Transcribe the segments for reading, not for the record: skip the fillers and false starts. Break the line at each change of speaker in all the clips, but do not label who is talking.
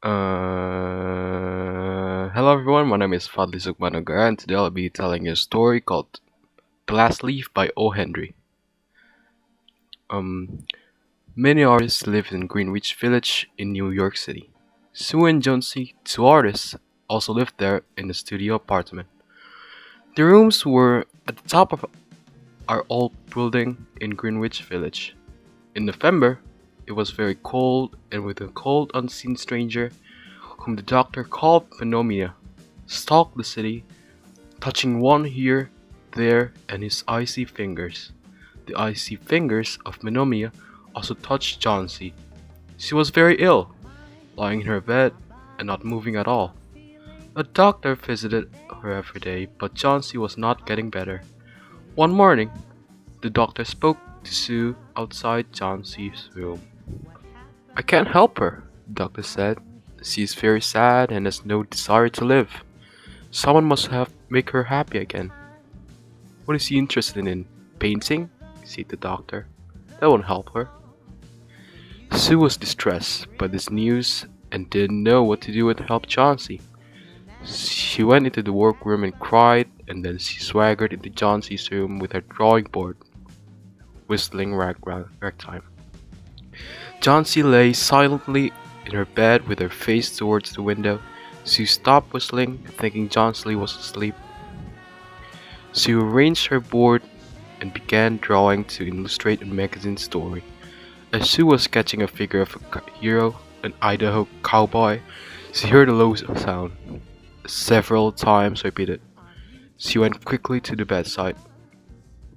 Hello everyone, my name is Sukma, Negara, and today I'll be telling you a story called The Last Leaf by O. Henry. Um, Many artists live in Greenwich Village in New York City. Sue and Jonesy, two artists, also lived there in a studio apartment. The rooms were at the top of our old building in Greenwich Village. In November, it was very cold, and with a cold, unseen stranger, whom the doctor called Pneumonia, stalked the city, touching one here, there, and his icy fingers. The icy fingers of Menomia also touched Johnsy. She was very ill, lying in her bed and not moving at all. A doctor visited her every day, but Johnsy was not getting better. One morning, the doctor spoke to Sue outside Johnsy's room. "I can't help her," the doctor said. "She is very sad and has no desire to live. Someone must have make her happy again." "What is she interested in? Painting?" said the doctor. "That won't help her." Sue was distressed by this news and didn't know what to do to help Johnsy. She went into the workroom and cried, and then she swaggered into Johnsy's room with her drawing board, whistling ragtime. Johnsy lay silently in her bed with her face towards the window. Sue stopped whistling, thinking Johnsy was asleep. She arranged her board and began drawing to illustrate a magazine story. As Sue was sketching a figure of a hero, an Idaho cowboy, she heard a low sound, several times repeated. She went quickly to the bedside.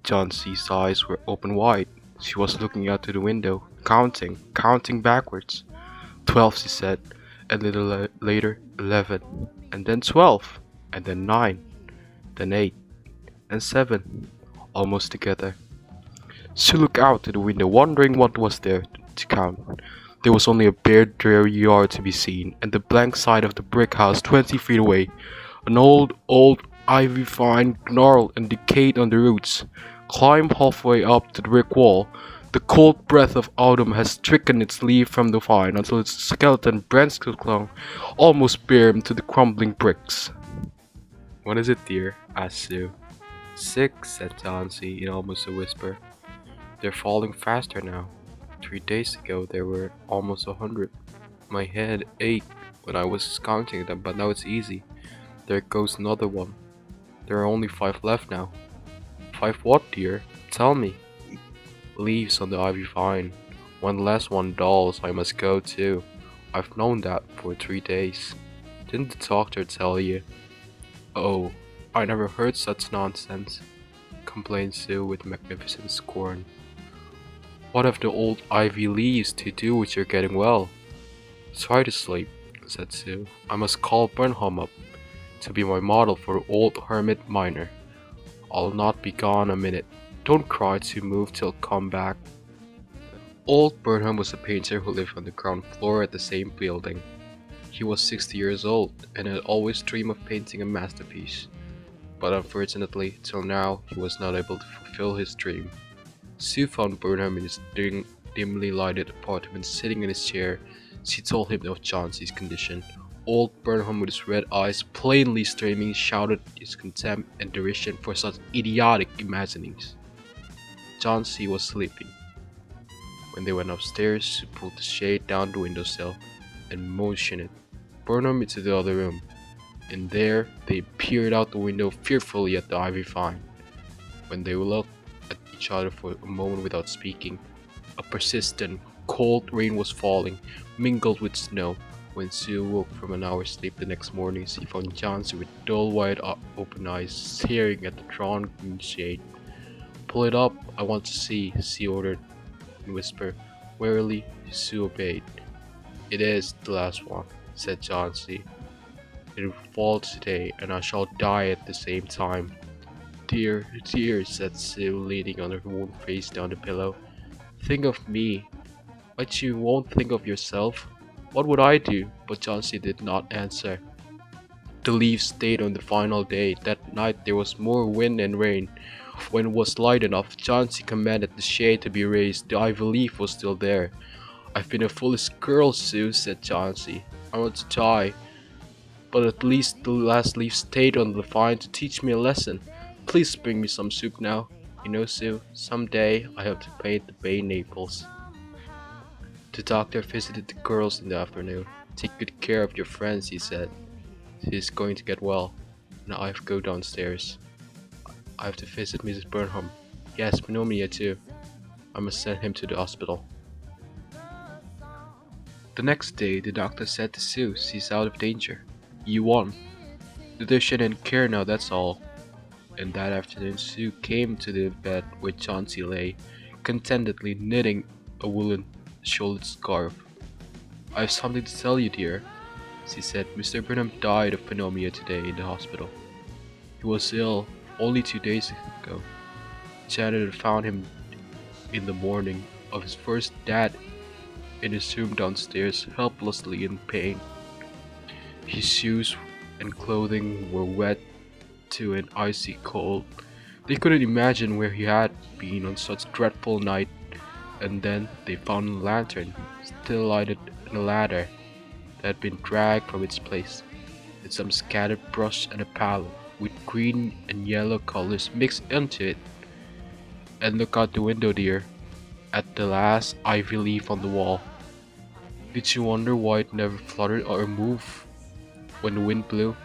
Johnsie's eyes were open wide. She was looking out to the window, counting backwards. 12, she said, a little later 11, and then 12, and then 9, then 8, and 7, almost together. She looked out to the window, wondering what was there to count. There was only a bare, dreary yard to be seen, and the blank side of the brick house 20 feet away. An old ivy vine gnarled and decayed on the roots, climbed halfway up to the brick wall. The cold breath of autumn has stricken its leaf from the vine until its skeleton branches clung almost bare to the crumbling bricks. "What is it, dear?" asked Sue. "6," said Johnsy in almost a whisper. "They're falling faster now. 3 days ago there were almost 100. My head ached when I was counting them, but now it's easy. There goes another one. There are only 5 left now." "5 what, dear? Tell me." "Leaves on the ivy vine. One last one dulls, I must go too. I've known that for 3 days. Didn't the doctor tell you?" "Oh, I never heard such nonsense," complained Sue with magnificent scorn. "What have the old ivy leaves to do with your getting well?" "Try to sleep," said Sue. "I must call Burnham up to be my model for old hermit miner. I'll not be gone a minute. Don't cry to move till come back." Old Burnham was a painter who lived on the ground floor at the same building. He was 60 years old and had always dreamed of painting a masterpiece, but unfortunately, till now, he was not able to fulfill his dream. Sue found Burnham in his dimly lighted apartment sitting in his chair. She told him of Johnsy's condition. Old Burnham, with his red eyes plainly streaming, shouted his contempt and derision for such idiotic imaginings. Johnsy was sleeping. When they went upstairs, she pulled the shade down the windowsill and motioned Burnham into the other room. In there, they peered out the window fearfully at the ivy vine. When they looked at each other for a moment without speaking, a persistent, cold rain was falling, mingled with snow. When Sue woke from an hour's sleep the next morning, she found Johnsy with dull, wide open eyes staring at the drawn green shade. "Pull it up, I want to see," she ordered in a whisper. Wearily, Sue obeyed. "It is the last one," said Johnsy. "It will fall today, and I shall die at the same time." "Dear, dear," said Sue, leaning on her worn face down the pillow. "Think of me. But you won't think of yourself. What would I do?" But Johnsy did not answer. The leaves stayed on the final day. That night there was more wind and rain. When it was light enough, Johnsy commanded the shade to be raised. The ivy leaf was still there. "I've been a foolish girl, Sue," said Johnsy. I want to die, but at least the last leaf stayed on the vine to teach me a lesson. Please bring me some soup now. You know, Sue, someday I have to paint the bay Naples. The doctor visited the girls in the afternoon. Take good care of your friends, he said. He's going to get well. Now I have to go downstairs. I have to visit Mrs. Burnham. Yes, pneumonia too. I must send him to the hospital. The next day, the doctor said to Sue she's out of danger. You won. The shouldn't care now, that's all. And that afternoon, Sue came to the bed where Chauncey lay, contentedly knitting a woolen shouldered scarf. I have something to tell you, dear, she said. Mr. Burnham died of pneumonia today in the hospital. He was ill only 2 days ago. Janet had found him in the morning of his first death in his room downstairs, helplessly in pain. His shoes and clothing were wet to an icy cold. They couldn't imagine where he had been on such a dreadful night, and then they found a lantern, still lighted, and a ladder that had been dragged from its place, and some scattered brush and a palette with green and yellow colors mixed into it. And look out the window, dear, at the last ivy leaf on the wall. Did you wonder why it never fluttered or moved when the wind blew?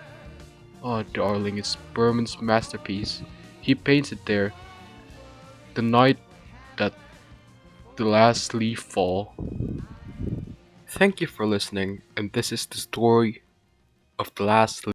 Oh, darling, it's Berman's masterpiece. He painted there the night that the last leaf fall. Thank you for listening, and this is the story of the last leaf.